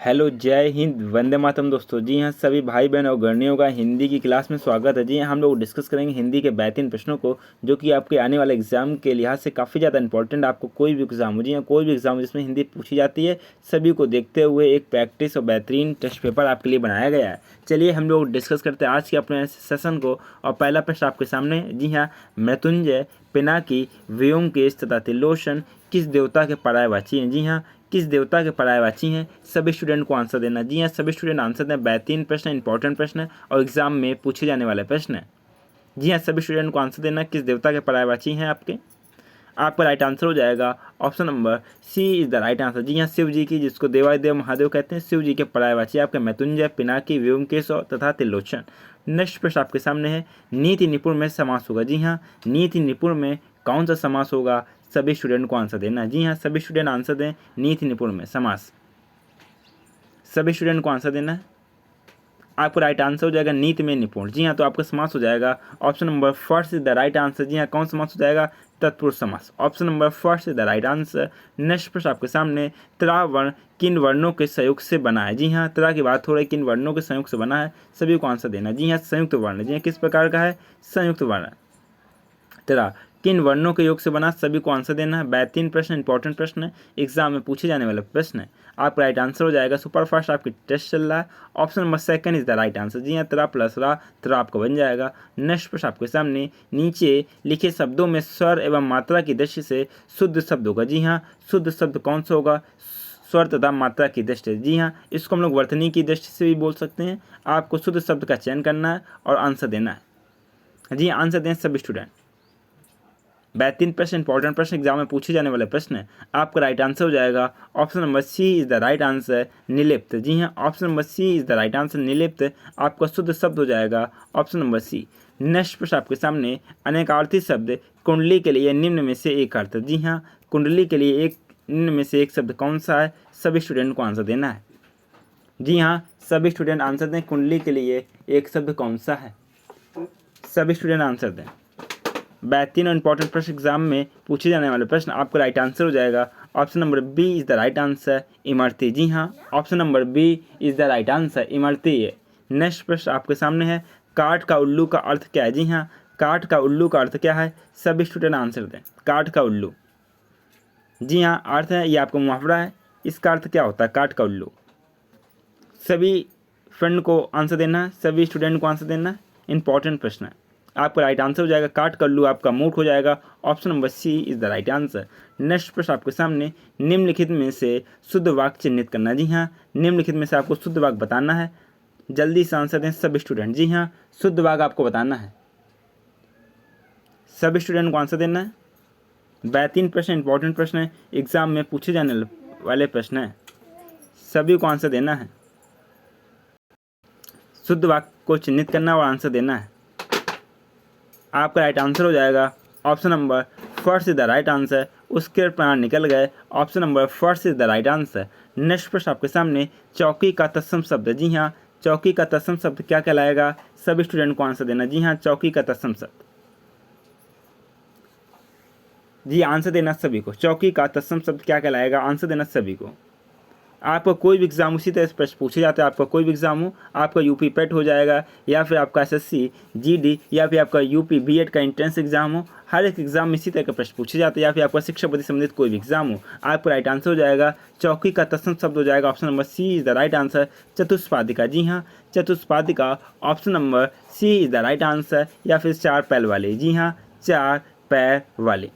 Hello, जय हिंद, वंदे मातरम दोस्तों। जी हाँ, सभी भाई बहन और गणियों का हिंदी की क्लास में स्वागत है। जी हाँ, हम लोग डिस्कस करेंगे हिंदी के बेहतरीन प्रश्नों को, जो कि आपके आने वाले एग्जाम के लिहाज से काफ़ी ज़्यादा इंपॉर्टेंट। आपको कोई भी एग्जाम हो, जी हाँ, कोई भी एग्जाम हो जिसमें हिंदी पूछी जाती है, सभी को देखते हुए एक प्रैक्टिस और बेहतरीन टेस्ट पेपर आपके लिए बनाया गया है। चलिए हम लोग डिस्कस करते हैं आज के अपने सेशन को। और पहला प्रश्न आपके सामने। जी हाँ, मृत्युंजय, पिनाकी, व्योमकेश तथा त्रिलोचन किस देवता के पर्यायवाची हैं? जी हाँ, किस देवता के पर्यायवाची हैं? सभी स्टूडेंट को आंसर देना। जी हाँ, सभी स्टूडेंट आंसर दें। बेहतरीन प्रश्न, इंपॉर्टेंट प्रश्न है और एग्जाम में पूछे जाने वाले प्रश्न है। जी हाँ, सभी स्टूडेंट को आंसर देना, किस देवता के पर्यायवाची हैं आपके। आपका राइट आंसर हो जाएगा option number C is the right answer. जी हाँ, शिव जी की, जिसको देवादिदेव महादेव कहते हैं, शिव जी के पर्यायवाची आपके मृत्युंजय, पिनाकी, व्योमकेश तथा त्रिलोचन। नेक्स्ट प्रश्न आपके सामने है, नीति निपुण में समास होगा। जी हाँ, नीति निपुण में कौन सा समास होगा? सभी स्टूडेंट को आंसर देना। जी हाँ, सभी स्टूडेंट आंसर दें। नीति निपुण में समास, सभी स्टूडेंट को आंसर देना है। आपका राइट आंसर हो जाएगा नीति में निपुण। जी हाँ, तो आपका समास हो जाएगा option number first is the right answer. जी हाँ, कौन समास हो जाएगा? तत्पुरुष समास। Option number first is the right answer. Next प्रश्न आपके सामने, त्रा वर्ण किन वर्णों के संयोग से बना है? जी हाँ, त्रा की बात हो रही है, किन वर्णों के संयोग से बना है? सभी को आंसर देना। जी हाँ, संयुक्त वर्ण। जी हाँ, किस प्रकार का है? संयुक्त वर्ण। त्रा किन वर्णों के योग से बना? सभी को आंसर देना है। बेहतरीन प्रश्न, इंपॉर्टेंट प्रश्न है, एग्जाम में पूछे जाने वाला प्रश्न है। आपका राइट आंसर हो जाएगा, सुपर फास्ट आपकी टेस्ट चल रहा है, option number second is the right answer. जी हाँ, त्रा प्लस रा, त्रा आपका बन जाएगा। नेक्स्ट प्रश्न आपके सामने, नीचे लिखे शब्दों में स्वर एवं मात्रा की दृष्टि से शुद्ध शब्द होगा। जी हाँ, शुद्ध शब्द कौन सा होगा? स्वर तथा मात्रा की दृष्टि। जी हाँ, इसको हम लोग वर्तनी की दृष्टि से भी बोल सकते हैं। आपको शुद्ध शब्द का चयन करना है और आंसर देना है। जी हाँ, आंसर दें सभी स्टूडेंट। बेहतरीन प्रश्न, इंपॉर्टेंट प्रश्न, एग्जाम में पूछे जाने वाले प्रश्न है। आपका राइट आंसर हो जाएगा option number C is the right answer, निलिप्त। जी हाँ, option number C is the right answer, निलिप्त आपका शुद्ध शब्द हो जाएगा ऑप्शन नंबर सी। नेक्स्ट प्रश्न आपके सामने, अनेकार्थी शब्द कुंडली के लिए निम्न में से एक अर्थ। जी हाँ, कुंडली के लिए एक निम्न में से एक शब्द कौन सा है? सभी स्टूडेंट को आंसर देना है। जी हाँ, सभी स्टूडेंट आंसर दें। कुंडली के लिए एक शब्द कौन सा है? सभी स्टूडेंट आंसर दें। बेहतरीन और इंपॉर्टेंट प्रश्न, एग्जाम में पूछे जाने वाले प्रश्न। आपका राइट आंसर हो जाएगा option number B is the right answer, इमरती। जी हाँ, option number B is the right answer, इमरती है। नेक्स्ट प्रश्न आपके सामने है, काठ का उल्लू का अर्थ क्या है? जी हाँ, काठ का उल्लू का अर्थ क्या है? सभी स्टूडेंट आंसर दें। काठ का उल्लू, जी हाँ, अर्थ है, ये आपका मुहावरा है। इसका अर्थ क्या होता है? काठ का उल्लू। सभी फ्रेंड को आंसर देना है, सभी स्टूडेंट को आंसर देना है, इंपॉर्टेंट प्रश्न है। आपका राइट आंसर हो जाएगा काट कर लू, आपका मूठ हो जाएगा, option number C is the right answer. Next प्रश्न आपके सामने, निम्नलिखित में से शुद्ध वाक्य चिन्हित करना। जी हाँ, निम्नलिखित में से आपको शुद्ध वाक्य बताना है। जल्दी से आंसर दें सभी स्टूडेंट। जी हाँ, शुद्ध वाक्य आपको बताना है, सभी स्टूडेंट को आंसर देना है। बेहतरीन प्रश्न, इंपॉर्टेंट प्रश्न है, एग्जाम में पूछे जाने वाले प्रश्न है, सभी को आंसर देना है। शुद्ध वाक्य को चिन्हित करना और आंसर देना है। आपका राइट आंसर हो जाएगा option number first is the right answer. उसके प्राण निकल गए, option number first is the right answer. Next प्रश्न आपके सामने, चौकी का तत्सम शब्द। जी हाँ, चौकी का तत्सम शब्द क्या कहलाएगा? सभी स्टूडेंट को आंसर देना। जी हाँ, चौकी का तत्सम शब्द, जी आंसर देना सभी को। चौकी का तत्सम शब्द क्या कहलाएगा? आंसर देना सभी को। आपका कोई भी एग्जाम उसी तरह से प्रश्न पूछे जाता है। आपका कोई भी एग्जाम हो, आपका यूपी पेट हो जाएगा, या फिर आपका एसएससी जीडी, या फिर आपका यूपी बीएड का एंट्रेंस एग्जाम हो, हर एक एग्जाम में इसी तरह के प्रश्न पूछे जाते हैं, या फिर आपका शिक्षा प्रति संबंधित कोई भी एग्जाम हो। आपका राइट आंसर हो जाएगा चौकी का तत्सम शब्द हो जाएगा option number C is the right answer, चतुष्पादिका। जी हाँ, चतुष्पादिका, option number C is the right answer, या फिर चार पैर वाले। जी हाँ, चार पैर वाले।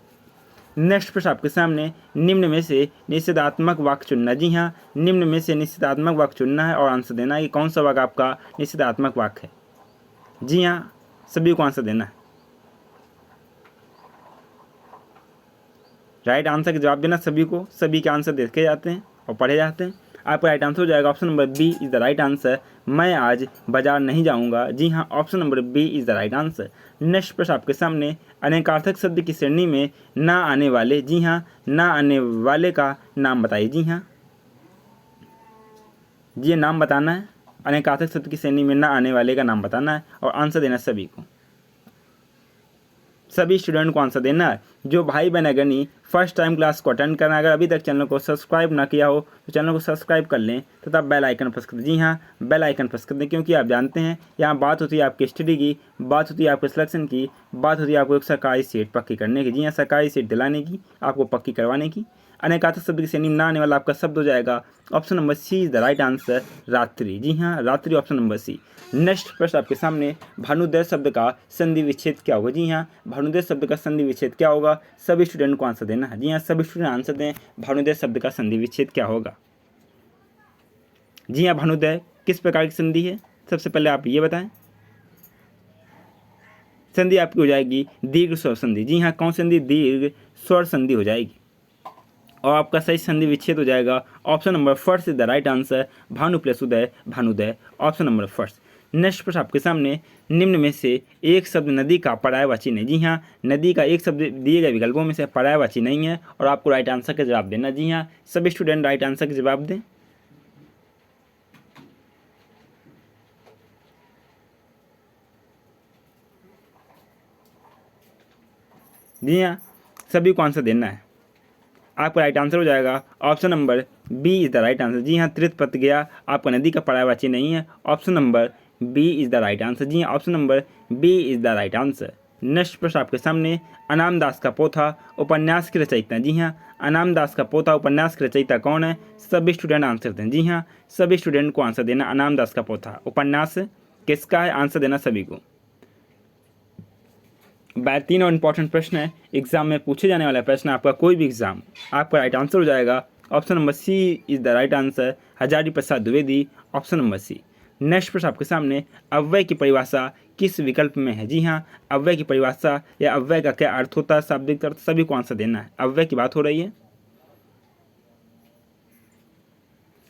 नेक्स्ट प्रश्न आपके सामने, निम्न में से निषेधात्मक वाक्य चुनना। जी हाँ, निम्न में से निषेधात्मक वाक्य चुनना है और आंसर देना है कि कौन सा वाक्य आपका निषेधात्मक वाक्य है। जी हाँ, सभी को आंसर देना है। राइट आंसर का जवाब देना सभी को, सभी के आंसर देखे जाते हैं और पढ़े जाते हैं। आपका राइट आंसर हो जाएगा option number B is the right answer, मैं आज बाजार नहीं जाऊंगा। जी हाँ, option number B is the right answer. Next प्रश्न आपके सामने, अनेकार्थक शब्द की श्रेणी में ना आने वाले। जी हाँ, ना आने वाले का नाम बताइए। जी हाँ, ये नाम बताना है, अनेकार्थक शब्द की श्रेणी में ना आने वाले का नाम बताना है और आंसर देना सभी को। सभी स्टूडेंट को आंसर देना है। जो भाई बहन अगर नहीं फर्स्ट टाइम क्लास को अटेंड करना, अगर अभी तक चैनल को सब्सक्राइब ना किया हो तो चैनल को सब्सक्राइब कर लें तथा बेल आइकन प्रेस कर दें। जी हाँ, बेल आइकन प्रेस कर दें, क्योंकि आप जानते हैं यहाँ बात होती है आपकी स्टडी की, बात होती है आपके सिलेक्शन की, बात होती है आपको एक सरकारी सीट पक्की करने की। जी हाँ, सरकारी सीट दिलाने की, आपको पक्की करवाने की। अनेकार्थक शब्द की श्रेणी में ना आने वाला आपका शब्द हो जाएगा option number C is the right answer, रात्रि। जी हाँ, रात्रि, ऑप्शन नंबर सी। नेक्स्ट प्रश्न आपके सामने, भानुदय शब्द का संधि विच्छेद क्या होगा। जी हाँ, भानुदय शब्द का संधि विच्छेद क्या होगा, सभी स्टूडेंट को आंसर देना है। जी हाँ, सभी स्टूडेंट आंसर दें, भानुदय शब्द का संधि विच्छेद क्या होगा। जी हाँ, भानुदय किस प्रकार की संधि है, सबसे पहले आप ये बताएं। संधि आपकी हो जाएगी दीर्घ स्वर संधि। जी हाँ, कौन संधि, दीर्घ स्वर संधि हो जाएगी। और आपका सही संधि विच्छेद हो जाएगा option number first is the right answer, भानु प्लस उदय, भानुदय, ऑप्शन नंबर फर्स्ट। नेक्स्ट प्रश्न आपके सामने, निम्न में से एक शब्द नदी का पर्यायवाची नहीं। जी हाँ, नदी का एक शब्द दिए गए विकल्पों में से पर्यायवाची नहीं है और आपको राइट आंसर का जवाब देना। जी हाँ, सभी स्टूडेंट राइट आंसर का जवाब दें। जी हाँ, सभी को आंसर देना है। आपका राइट आंसर हो जाएगा option number B is the right answer. जी हाँ, तृत पद गया आपका नदी का पर्यायवाची नहीं है, option number B is the right answer. जी हाँ, option number B is the right answer. Next प्रश्न आपके सामने, अनाम दास का पोथा उपन्यास की रचयिता। जी हाँ, अनाम दास का पोथा उपन्यास की रचयिता कौन है, सभी स्टूडेंट आंसर दें। जी हाँ, सभी स्टूडेंट को आंसर देना, अनाम दास का पोथा उपन्यास किसका है, आंसर देना सभी को। 3 और इंपॉर्टेंट प्रश्न है, एग्जाम में पूछे जाने वाला प्रश्न, आपका कोई भी एग्जाम, आपका राइट आंसर हो जाएगा option number C is the right answer, Hazari Prasad Dwivedi, option number C. Next प्रश्न आपके सामने, अव्यय की परिभाषा किस विकल्प में है। जी हाँ, अव्यय की परिभाषा या अव्यय का क्या अर्थ होता है, शाब्दिक अर्थ, सभी को आंसर देना है। अव्यय की बात हो रही है।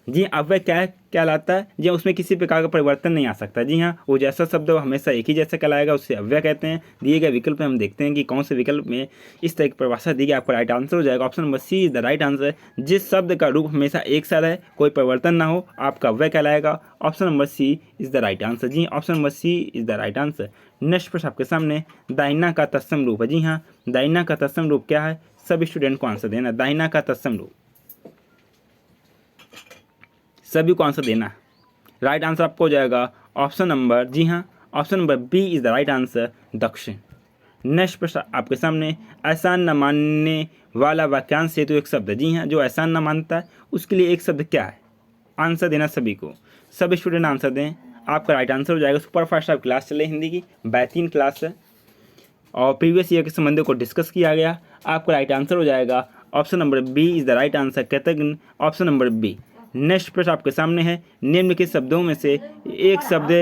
जी, अव्यय क्या कहलाता है, जी उसमें किसी प्रकार का परिवर्तन नहीं आ सकता। जी हाँ, वो जैसा शब्द वो हमेशा एक ही जैसा कहलाएगा, उससे अव्यय कहते हैं। दिए गए विकल्प में हम देखते हैं कि कौन से विकल्प में इस तरह की परिभाषा दी गई, आपका राइट आंसर हो जाएगा option number C is the right answer. जिस शब्द का रूप हमेशा एक सा रहे, कोई परिवर्तन ना हो, आपका अव्यय कहलाएगा, option number C is the right answer. जी, option number C is the right answer. Next प्रश्न आपके सामने, दाहिना का तत्सम रूप है। जी हाँ, दाहिना का तत्सम रूप क्या है, सभी स्टूडेंट को आंसर देना, दाहिना का तत्सम रूप, सभी को आंसर देना है। राइट आंसर आपको हो जाएगा ऑप्शन नंबर, जी हाँ, option number B is the right answer, दक्षिण। नेक्स्ट प्रश्न आपके सामने, एहसान न मानने वाला वाक्यांश से तो एक शब्द है। जी हाँ, जो एहसान न मानता है उसके लिए एक शब्द क्या है, आंसर देना सभी को, सभी स्टूडेंट आंसर दें। आपका राइट आंसर हो जाएगा, सुपर फास्ट आप क्लास चले, हिंदी की बेहतरीन क्लास है और प्रीवियस ईयर के संबंधों को डिस्कस किया गया। आपका राइट आंसर हो जाएगा option number B is the right answer, कृतज्ञ, ऑप्शन नंबर बी। नेक्स्ट प्रश्न आपके सामने है, निम्न के शब्दों में से एक शब्द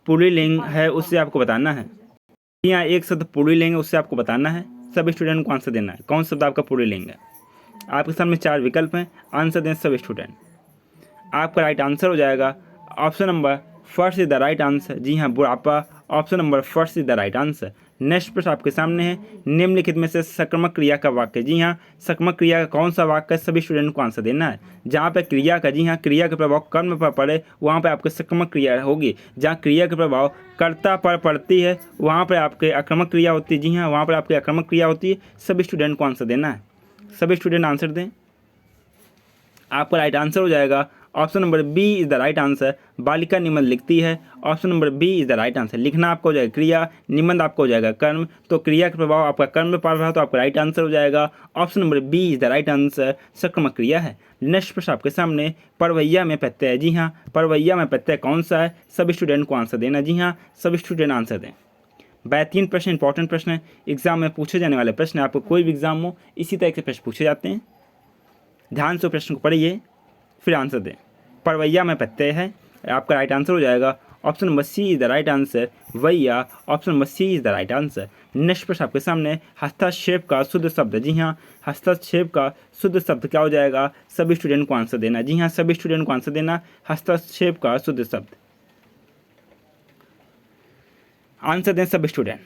पुल्लिंग है, उससे आपको बताना है। यहाँ एक शब्द पुल्लिंग है, उससे आपको बताना है, सभी स्टूडेंट को आंसर देना है, कौन शब्द आपका पुल्लिंग है। आपके सामने 4 विकल्प हैं, आंसर दें सभी स्टूडेंट। आपका राइट आंसर हो जाएगा option number first is the right answer. जी हाँ, बुढ़ापा, option number first is the right answer. Next प्रश्न आपके सामने है, निम्नलिखित में से सकर्मक क्रिया का वाक्य। जी हाँ, सकर्मक क्रिया का कौन सा वाक्य है, सभी स्टूडेंट को आंसर देना है। जहाँ पे क्रिया का, जी हाँ, क्रिया का प्रभाव कर्म पर पड़े वहाँ पे आपके सकर्मक क्रिया होगी। जहाँ क्रिया का प्रभाव कर्ता पर पड़ती है वहाँ पर आपके आक्रामक क्रिया होती है। जी हाँ, वहाँ पर आपकी आक्रामक क्रिया होती है, सभी स्टूडेंट को आंसर देना है, सभी स्टूडेंट आंसर दें। आपका राइट आंसर हो जाएगा option number B is the right answer, बालिका निबंध लिखती है, option number B is the right answer. लिखना आपको हो जाएगा क्रिया, निबंध आपको हो जाएगा कर्म, तो क्रिया का प्रभाव आपका कर्म में पड़ रहा है, तो आपका राइट आंसर हो जाएगा option number B is the right answer, सकर्मक क्रिया है। नेक्स्ट प्रश्न आपके सामने, परवैया में प्रत्यय है। जी हाँ, परवैया में प्रत्यय कौन सा है, सभी स्टूडेंट को आंसर देना। जी हाँ, सभी स्टूडेंट आंसर दें। बेहतरीन प्रश्न, इंपॉर्टेंट प्रश्न है, एग्जाम में पूछे जाने वाले प्रश्न, आपको कोई भी एग्जाम हो इसी तरह के प्रश्न पूछे जाते हैं। ध्यान से प्रश्न को पढ़िए फिर आंसर दें। परवैया में प्रत्यय है, आपका राइट आंसर हो जाएगा option number C is the right answer, वैया, option number C is the right answer. Next प्रश्न आपके सामने, हस्तक्षेप का शुद्ध शब्द। जी हाँ, हस्तक्षेप का शुद्ध शब्द क्या हो जाएगा, सभी स्टूडेंट को आंसर देना। जी हाँ, सभी स्टूडेंट को आंसर देना, हस्तक्षेप का शुद्ध शब्द, आंसर दें सभी स्टूडेंट।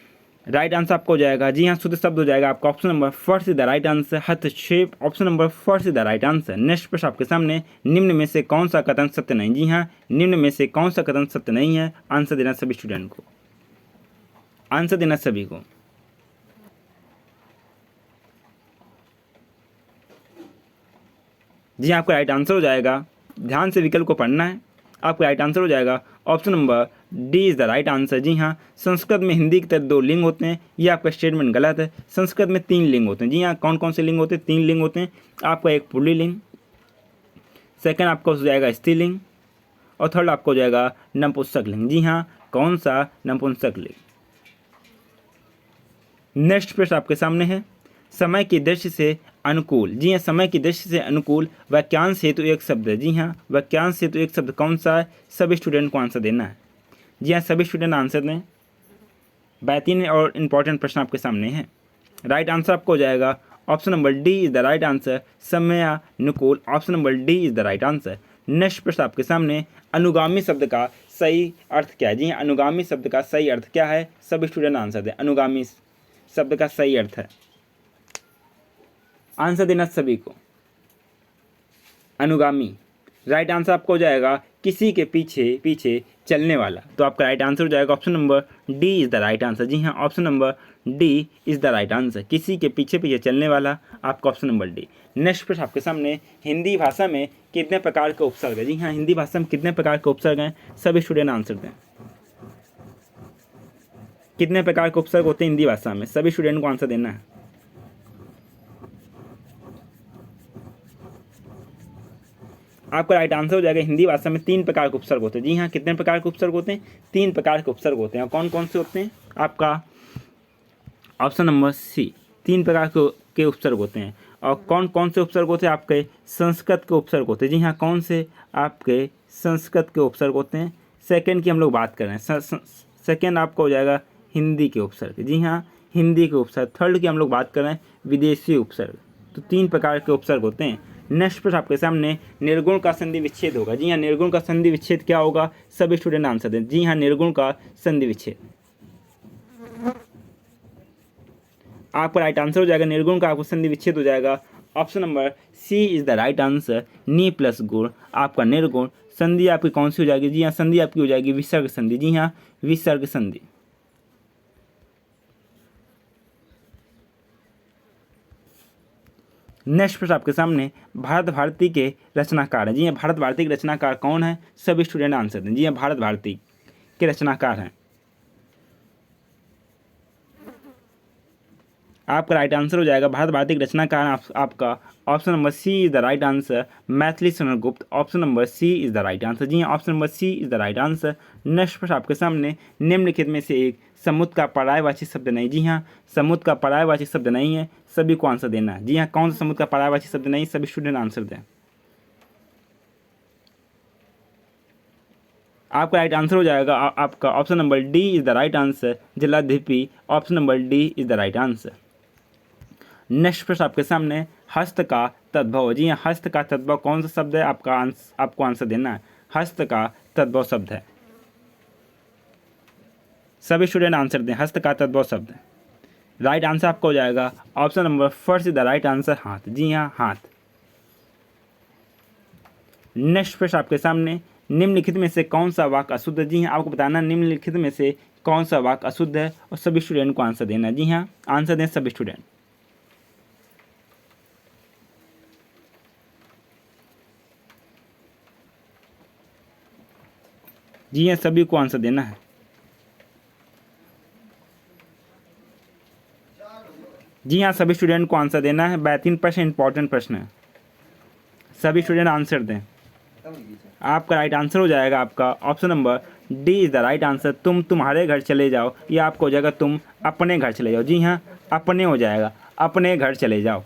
राइट आंसर आपको हो जाएगा, जी हाँ, शुद्ध शब्द हो जाएगा आपका option number first is the right answer, हस्तक्षेप, option number first is the right answer. Next प्रश्न आपके सामने, निम्न में से कौन सा कथन सत्य नहीं। जी हाँ, निम्न में से कौन सा कथन सत्य नहीं है, आंसर देना सभी स्टूडेंट को, आंसर देना सभी को। जी हाँ, आपका राइट आंसर हो जाएगा, ध्यान से विकल्प को पढ़ना है, आपका राइट आंसर हो जाएगा option number D is the right answer. जी हाँ, संस्कृत में हिंदी की तरह 2 लिंग होते हैं, ये आपका स्टेटमेंट गलत है। संस्कृत में 3 लिंग होते हैं। जी हाँ, कौन कौन से लिंग होते हैं? 3 लिंग होते हैं। आपका एक पुल्लिंग, सेकंड आपका हो जाएगा स्त्रीलिंग, और थर्ड आपको हो जाएगा नपुंसक लिंग। जी हाँ, कौन सा? नपुंसक लिंग। नेक्स्ट प्रश्न आपके सामने है, समय की दृष्टि से अनुकूल। जी हाँ, समय की दृष्टि से अनुकूल वाक्यांश हेतु एक शब्द है। जी हाँ, वाक्यांश हेतु एक शब्द कौन सा है? सभी स्टूडेंट को आंसर देना है। जी हाँ, सभी स्टूडेंट आंसर दें। बेहतरीन और इम्पॉर्टेंट प्रश्न आपके सामने है। राइट आंसर आपको हो जाएगा option number D is the right answer, समयानुकूल। Option number D is the right answer. Next प्रश्न आपके सामने, अनुगामी शब्द का सही अर्थ क्या है? जी हाँ, अनुगामी शब्द का सही अर्थ क्या है? सभी स्टूडेंट आंसर दें। अनुगामी शब्द का सही अर्थ है, आंसर देना सभी को। अनुगामी राइट आंसर आपको हो जाएगा किसी के पीछे पीछे चलने वाला। तो आपका राइट आंसर हो जाएगा option number D is the right answer. जी हाँ, option number D is the right answer, किसी के पीछे पीछे चलने वाला, आपका ऑप्शन नंबर डी। नेक्स्ट प्रश्न आपके सामने, हिंदी भाषा में कितने प्रकार के उपसर्ग है? जी हाँ, हिंदी भाषा में कितने प्रकार के उपसर्ग हैं? सभी स्टूडेंट आंसर दें। कितने प्रकार के उपसर्ग होते हैं हिंदी भाषा में? सभी स्टूडेंट को आंसर देना है। आपका राइट आंसर हो जाएगा, हिंदी भाषा में 3 प्रकार के उपसर्ग होते हैं। जी हाँ, कितने प्रकार के उपसर्ग होते हैं? 3 प्रकार के उपसर्ग होते हैं। और कौन कौन से होते हैं? आपका ऑप्शन नंबर सी, 3 प्रकार के उपसर्ग होते हैं। और कौन कौन से उपसर्ग होते हैं? आपके संस्कृत के उपसर्ग होते हैं। जी हाँ, कौन से? आपके संस्कृत के उपसर्ग होते हैं। सेकेंड की हम लोग बात कर रहे हैं, सेकेंड आपका हो जाएगा हिंदी के उपसर्ग। जी हाँ, हिंदी के उपसर्ग। थर्ड की हम लोग बात कर रहे हैं विदेशी उपसर्ग। तो 3 प्रकार के उपसर्ग होते हैं। नेक्स्ट प्रश्न आपके सामने, निर्गुण का संधि विच्छेद होगा। जी हाँ, निर्गुण का संधि विच्छेद क्या होगा? सभी स्टूडेंट आंसर दें। जी हाँ, निर्गुण का संधि विच्छेद। आपका राइट आंसर हो जाएगा, निर्गुण का आपको संधि विच्छेद हो जाएगा option number C is the right answer, नी प्लस गुण। आपका निर्गुण संधि आपकी कौन सी हो जाएगी? जी हाँ, संधि आपकी हो जाएगी विसर्ग संधि। जी हाँ, विसर्ग संधि। नेक्स्ट प्रश्न आपके सामने, भारत भारती के रचनाकार हैं। जी हाँ, भारत भारती के रचनाकार कौन है? सभी स्टूडेंट आंसर दें। जी हाँ, भारत भारती के रचनाकार हैं। आपका राइट आंसर हो जाएगा भारत भारती के रचनाकार आपका option number C is the right answer, Maithili Chandragupta. Option number C is the right answer. जी हाँ, option number C is the right answer. Next प्रश्न आपके सामने, निम्नलिखित में से एक समुद्र का पर्यायवाची शब्द नहीं। जी हाँ, समुद्र का पर्यायवाची शब्द नहीं है, सभी को आंसर देना है। जी हाँ, कौन सा समुद्र का पर्यायवाची शब्द नहीं? सभी स्टूडेंट आंसर दें। आपका राइट आंसर हो जाएगा आपका option number D is the right answer, जलाधिपि। Option number D is the right answer. Next प्रश्न आपके सामने, हस्त का तद्भव। जी हाँ, हस्त का तद्भव कौन सा शब्द है? आपको आंसर देना है। हस्त का तद्भव शब्द है, सभी स्टूडेंट आंसर दें। हस्त का तद्भव शब्द है। राइट आंसर आपका हो जाएगा option number first is the right answer, हाथ। जी हाँ, हाथ। नेक्स्ट प्रश्न आपके सामने, निम्नलिखित में से कौन सा वाक्य अशुद्ध है? जी हाँ, आपको बताना निम्नलिखित में से कौन सा वाक्य अशुद्ध है और सभी स्टूडेंट को आंसर देना है। जी हाँ, आंसर दें सभी स्टूडेंट। जी हाँ, सभी को आंसर देना है। जी हाँ, सभी स्टूडेंट को आंसर देना है। बेहतरीन प्रश्न, इंपॉर्टेंट प्रश्न है, सभी स्टूडेंट आंसर दें। आपका राइट आंसर हो जाएगा आपका option number D is the right answer, तुम तुम्हारे घर चले जाओ। या आपको हो जाएगा तुम अपने घर चले जाओ। जी हाँ, अपने हो जाएगा, अपने घर चले जाओ।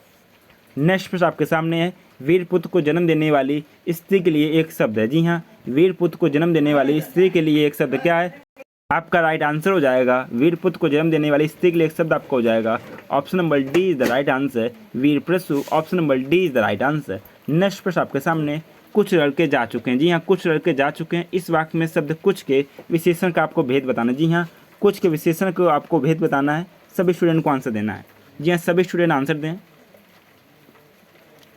नेक्स्ट प्रश्न आपके सामने है, वीर पुत्र को जन्म देने वाली स्त्री के लिए एक शब्द है। जी हाँ, वीर पुत्र को जन्म देने वाली स्त्री के लिए एक शब्द क्या है? आपका राइट आंसर हो जाएगा, वीर पुत्र को जन्म देने वाली स्त्री के लिए एक शब्द आपको हो जाएगा option number D is the right answer, वीर प्रसु। Option number D is the right answer. Next प्रश्न आपके सामने, कुछ लड़के जा चुके हैं। जी हाँ, कुछ लड़के जा चुके हैं। इस वाक्य में शब्द कुछ के विशेषण का आपको भेद बताना है। जी हाँ, कुछ के विशेषण को आपको भेद बताना है, सभी स्टूडेंट को आंसर देना है। जी हाँ, सभी स्टूडेंट आंसर दें।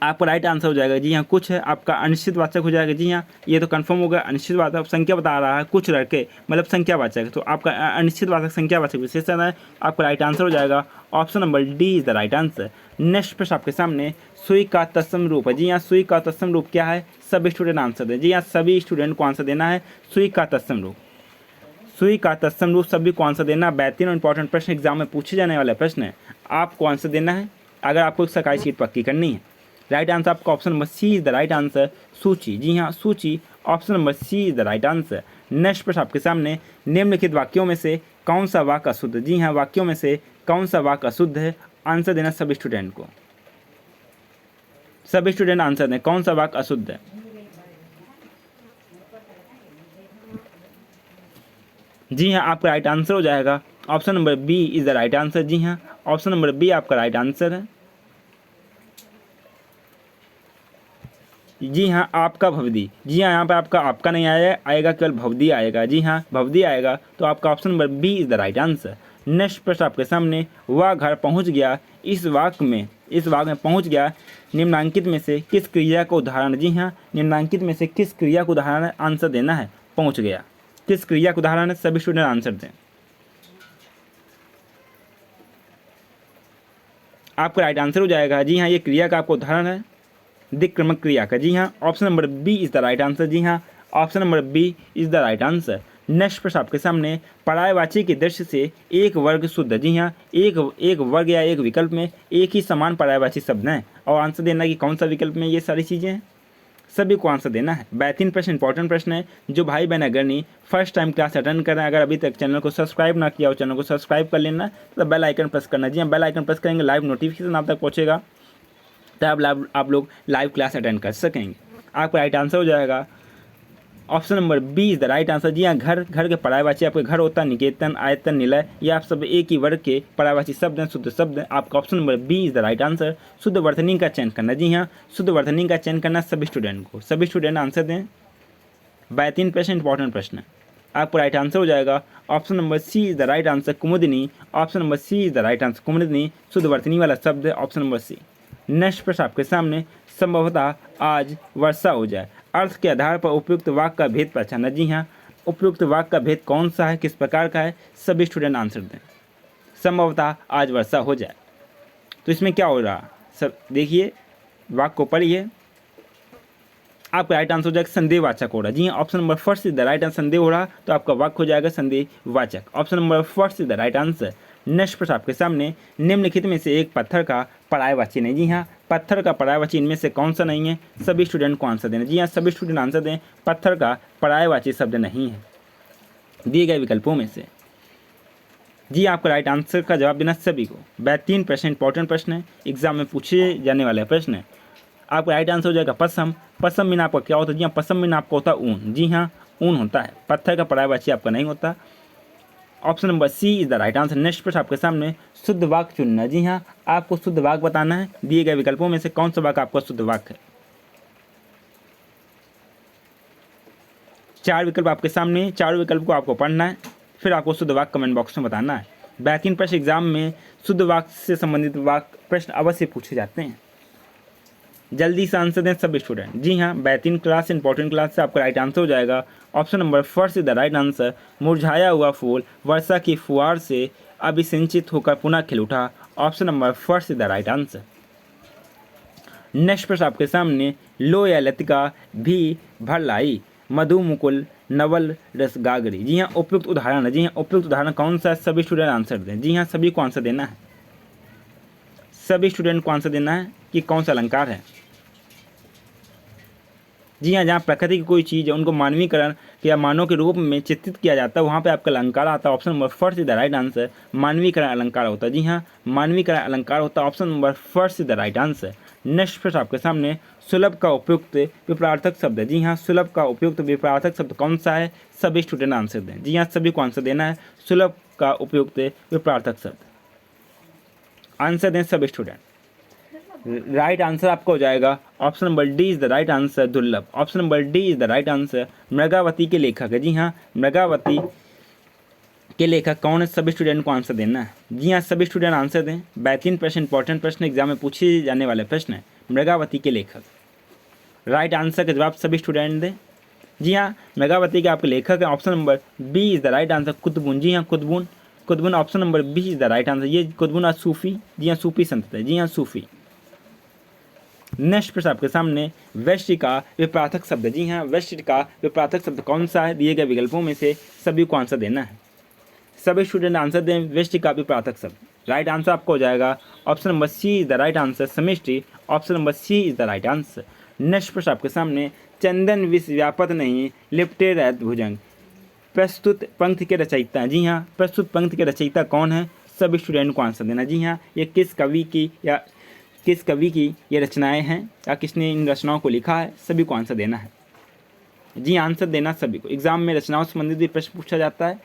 आपका राइट आंसर हो जाएगा जी हाँ, कुछ है आपका अनिश्चित वाचक हो जाएगा। जी हाँ, ये तो कंफर्म हो गया, अनिश्चित वाचक संख्या बता रहा है, कुछ लड़के मतलब संख्या वाचक, तो आपका अनिश्चित वाचक संख्या वाचक विशेषण है। आपका राइट आंसर हो जाएगा option number D is the right answer. Next प्रश्न आपके सामने, सुई का तत्सम रूप है। जी हाँ, सुई का तत्सम रूप क्या है? सभी स्टूडेंट आंसर दें। जी हाँ, सभी स्टूडेंट को आंसर देना है सुई का तत्सम रूप। सुई का तत्सम रूप सभी को आंसर देना। बेहतरीन और इंपॉर्टेंट प्रश्न, एग्जाम में पूछे जाने वाले प्रश्न है, आपको आंसर देना है अगर आपको सरकारी सीट पक्की करनी है। राइट आंसर आपका option number C is the right answer, सूची। जी हाँ, सूची, option number C is the right answer. Next प्रश्न आपके सामने, निम्नलिखित वाक्यों में से कौन सा वाक्य अशुद्ध? जी हाँ, वाक्यों में से कौन सा वाक्य अशुद्ध है? आंसर देना सभी स्टूडेंट को। सभी स्टूडेंट आंसर दें, कौन सा वाक्य अशुद्ध है? जी हाँ, आपका राइट आंसर हो जाएगा option number B is the right answer. जी हाँ, ऑप्शन नंबर बी आपका राइट आंसर है। जी हाँ, आपका भवदी। जी हाँ, यहाँ पे आपका नहीं आएगा केवल भवदी आएगा। जी हाँ, भवदी आएगा, तो आपका option number B is the right answer. Next प्रश्न आपके सामने, वह घर पहुँच गया, इस वाक्य में पहुँच गया निम्नांकित में से किस क्रिया का उदाहरण? जी हाँ, निम्नांकित में से किस क्रिया का उदाहरण आंसर देना है? पहुँच गया किस क्रिया का उदाहरण है? सभी स्टूडेंट आंसर दें। आपका राइट आंसर हो जाएगा। जी हाँ, ये क्रिया का आपका उदाहरण है दिक्क्रमक क्रिया का। जी हाँ, option number B is the right answer. जी हाँ, option number B is the right answer. Next प्रश्न आपके सामने, पर्यायवाची के दृष्टि से एक वर्ग शुद्ध। जी हाँ, एक वर्ग या एक विकल्प में एक ही समान पर्यायवाची शब्द हैं और आंसर देना कि कौन सा विकल्प में ये सारी चीज़ें हैं, सभी को आंसर देना है। बेहतरीन प्रश्न, इंपॉर्टेंट प्रश्न है। जो भाई बहन अग्रणी फर्स्ट टाइम क्लास अटेंड कर रहे हैं, अगर अभी तक चैनल को सब्सक्राइब ना किया हो, चैनल को सब्सक्राइब कर लेना, तो बेल आइकन प्रेस करना। जी हाँ, बेल आइकन प्रेस करेंगे, लाइव नोटिफिकेशन आप तक पहुँचेगा, तब आप लोग लाइव क्लास अटेंड कर सकेंगे। आपका राइट आंसर हो जाएगा option number B is the right answer. जी हाँ, घर के पर्यायवाची आपके घर होता है, निकेतन, आयतन, निलय, ये आप सब एक ही वर्ग के पर्यायवाची शब्द हैं, शुद्ध शब्द हैं। आपका option number B is the right answer. शुद्ध वर्तनी का चयन करना। जी हाँ, शुद्ध वर्तनी का चयन करना सभी स्टूडेंट को। सभी स्टूडेंट आंसर दें। बेहतरीन प्रश्न, इंपॉर्टेंट प्रश्न है। आपका राइट आंसर हो जाएगा option number C is the right answer, कुमुदिनी। Option number C is the right answer, कुमुदिनी शुद्ध वर्तनी वाला शब्द है, ऑप्शन नंबर सी। नेक्स्ट प्रश्न आपके सामने, संभवतः आज वर्षा हो जाए, अर्थ के आधार पर उपयुक्त वाक्य का भेद पहचानना। जी हाँ, उपयुक्त वाक्य का भेद कौन सा है, किस प्रकार का है, सभी स्टूडेंट आंसर दें। संभवतः आज वर्षा हो जाए, तो इसमें क्या हो रहा सर? देखिए, वाक्य को पढ़िए, आपका राइट आंसर हो जाएगा संदेहवाचक हो रहा। जी हाँ, option number first is the right answer, संदेह हो रहा, तो आपका वाक्य हो जाएगा संदेहवाचक, option number first is the right answer. Next प्रश्न आपके सामने, निम्नलिखित में से एक पत्थर का पर्यायवाची नहीं। जी हाँ, पत्थर का पर्यायवाची इनमें से कौन सा नहीं है? सभी स्टूडेंट को आंसर देना। जी हाँ, सभी स्टूडेंट आंसर दें, पत्थर का पर्यायवाची शब्द नहीं है दिए गए विकल्पों में से। जी, आपका राइट आंसर का जवाब देना सभी को। बेहतरीन प्रश्न, इंपॉर्टेंट प्रश्न है, एग्जाम में पूछे जाने वाले प्रश्न है। आपका राइट आंसर हो जाएगा पसम। पसम मीन आपका क्या होता है? जी हाँ, पसम मीन आपका होता है ऊन। जी हाँ, ऊन होता है, पत्थर का पर्यायवाची आपका नहीं होता, option number C is the right answer. Next प्रश्न आपके सामने, शुद्ध वाक्य चुनना। जी हाँ, आपको शुद्ध वाक्य बताना है, दिए गए विकल्पों में से कौन सा वाक्य आपका शुद्ध वाक्य है। 4 विकल्प आपके सामने, 4 विकल्प को आपको पढ़ना है, फिर आपको शुद्ध वाक्य कमेंट बॉक्स में बताना है। बेहतरीन प्रश्न, एग्जाम में शुद्ध वाक्य से संबंधित वाक्य प्रश्न अवश्य पूछे जाते हैं, जल्दी से आंसर दें सभी स्टूडेंट। जी हाँ, बेहतरीन क्लास, इंपॉर्टेंट क्लास से आपका राइट आंसर हो जाएगा option number first is the right answer. मुरझाया हुआ फूल वर्षा की फुहार से अभिसिंचित होकर पुनः खिल उठा, option number first is the right answer. Next प्रश्न आपके सामने, लो या लतिका भी भर लाई, मधु मुकुल नवल रस गागरी। जी हाँ, उपयुक्त उदाहरण है। जी हाँ, उपयुक्त उदाहरण कौन सा है, सभी स्टूडेंट आंसर दें। जी हाँ, सभी को आंसर देना है, सभी स्टूडेंट को आंसर देना है कि कौन सा अलंकार है। जी हाँ, जहाँ प्रकृति की कोई चीज़ है उनको मानवीकरण या मानव के रूप में चित्रित किया जाता है, वहाँ पे आपका अलंकार आता है, option number first is the right answer. मानवीकरण अलंकार होता है। जी हाँ, मानवीकरण अलंकार होता है, option number first is the right answer. Next प्रश्न आपके सामने, सुलभ का उपयुक्त विपरार्थक शब्द है। जी हाँ, सुलभ का उपयुक्त विपरार्थक शब्द कौन सा है, सभी स्टूडेंट आंसर दें। जी हाँ, सभी को आंसर देना है, सुलभ का उपयुक्त विपरार्थक शब्द आंसर दें सभी स्टूडेंट। राइट आंसर आपका हो जाएगा option number D is the right answer, दुर्लभ, option number D is the right answer. Mrigavati के लेखक है। जी हाँ, मृगावती के लेखक कौन है, सभी स्टूडेंट को आंसर देना है। जी हाँ, सभी स्टूडेंट आंसर दें। बेहतरीन प्रश्न, इंपॉर्टेंट प्रश्न, एग्जाम में पूछे जाने वाले प्रश्न है। मृगावती के लेखक, राइट आंसर का जवाब सभी स्टूडेंट दें। जी हाँ, मृगावती के आपके लेखक है, option number B is the right answer, Qutban. जी हाँ, Qutban Qutban option number B is the right answer. ये कुतुबुन सूफी, जी हाँ सूफी संत थे, जी हाँ सूफी। नेक्स्ट प्रश्न आपके सामने, व्यष्टि का विपरार्थक शब्द, जी हाँ व्यष्टि का विपरार्थक शब्द कौन सा है? दिए गए विकल्पों में से सभी को आंसर देना है। सभी स्टूडेंट आंसर दें, व्यष्टि का विपरार्थक शब्द। राइट आंसर आपको हो जाएगा option number C is the right answer, समष्टि। Option number C is the right answer. Next प्रश्न आपके सामने, चंदन विष व्यापत नहीं लिपटे रहत भुजंग, प्रस्तुत पंक्ति के रचयिता, जी हाँ प्रस्तुत पंक्ति के रचयिता कौन है? सभी स्टूडेंट को आंसर देना। जी हाँ, ये किस कवि की ये रचनाएं हैं या किसने इन रचनाओं को लिखा है? सभी को आंसर देना है। जी आंसर देना सभी को। एग्जाम में रचनाओं से संबंधित भी प्रश्न पूछा जाता है।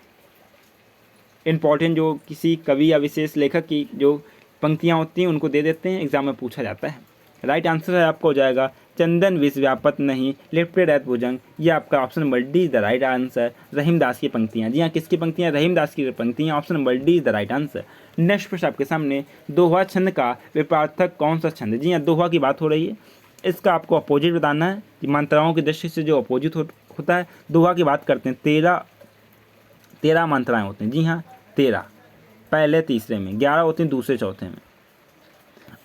इंपॉर्टेंट जो किसी कवि या विशेष लेखक की जो पंक्तियाँ होती हैं उनको दे देते हैं, एग्जाम में पूछा जाता है। राइट आंसर है आपको हो जाएगा चंदन विष व्यापत नहीं लिपटे रहत भुजंग। ये आपका option number D is the right answer, Rahimdas की पंक्तियाँ। जी हाँ, किसकी पंक्तियाँ? रहीमदास की पंक्तियाँ। Option number D is the right answer. Next प्रश्न आपके सामने, दोहा छंद का विपरार्थक कौन सा छंद? जी हाँ, दोहा की बात हो रही है, इसका आपको अपोजिट बताना है कि मात्राओं की दृष्टि से जो अपोजिट होता है। दोहा की बात करते हैं, 13 मात्राएँ होती हैं। जी हाँ 13 पहले तीसरे में, 11 होती हैं दूसरे चौथे में,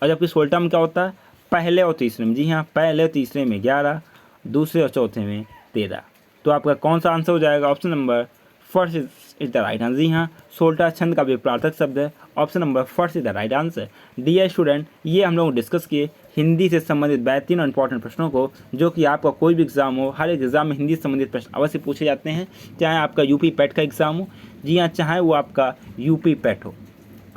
और जबकि सोल्टा में क्या होता है? पहले और तीसरे में। जी हाँ, पहले और तीसरे में 11, दूसरे और चौथे में 13। तो आपका कौन सा आंसर हो जाएगा? Option number first is the right answer. जी हाँ, सोल्टा छंद का विपरार्थक शब्द है। Option number first is the right answer. Dear student, ये हम लोग डिस्कस किए हिंदी से संबंधित बेहतरीन और इंपॉर्टेंट प्रश्नों को, जो कि आपका कोई भी एग्जाम हो, हर एक एग्जाम में हिंदी से संबंधित प्रश्न अवश्य पूछे जाते हैं। चाहे आपका यूपी पैट का एग्जाम हो, जी हाँ चाहे वो आपका यूपी पैट हो,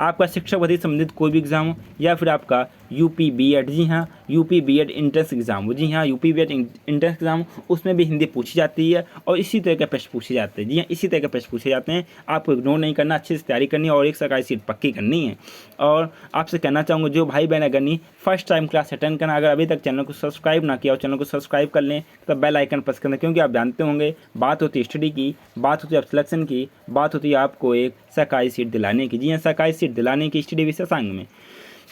आपका शिक्षक भर्ती संबंधित कोई भी एग्जाम हो, या फिर आपका यूपी बीएड, जी हाँ यूपी बीएड इंट्रेंस एग्जाम हो, जी हाँ यूपी बीएड इंट्रेंस एग्जाम, उसमें भी हिंदी पूछी जाती है और इसी तरह के प्रश्न पूछे जाते हैं। जी हाँ, इसी तरह के प्रश्न पूछे जाते हैं। आपको इग्नोर नहीं करना, अच्छे से तैयारी करनी है और एक सरकारी सीट पक्की करनी है। और आपसे कहना चाहूँगा, जो भाई बहन अगर नहीं फर्स्ट टाइम क्लास अटेंड करना, अगर अभी तक चैनल को सब्सक्राइब ना किया और चैनल को सब्सक्राइब कर लें, तो बेल आइकन प्रेस करना, क्योंकि आप जानते होंगे बात होती है स्टडी की, बात होती है सिलेक्शन की, बात होती है आपको एक सरकारी सीट दिलाने की। जी हाँ, सरकारी सीट दिलाने की स्टडी विशेष अंग में।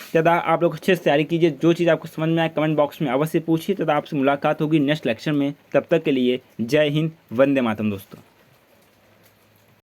तथा आप लोग अच्छे से तैयारी कीजिए। जो चीज़ आपको समझ में आए कमेंट बॉक्स में अवश्य पूछिए। तथा आपसे मुलाकात होगी नेक्स्ट लेक्चर में। तब तक के लिए जय हिंद, वंदे मातरम दोस्तों।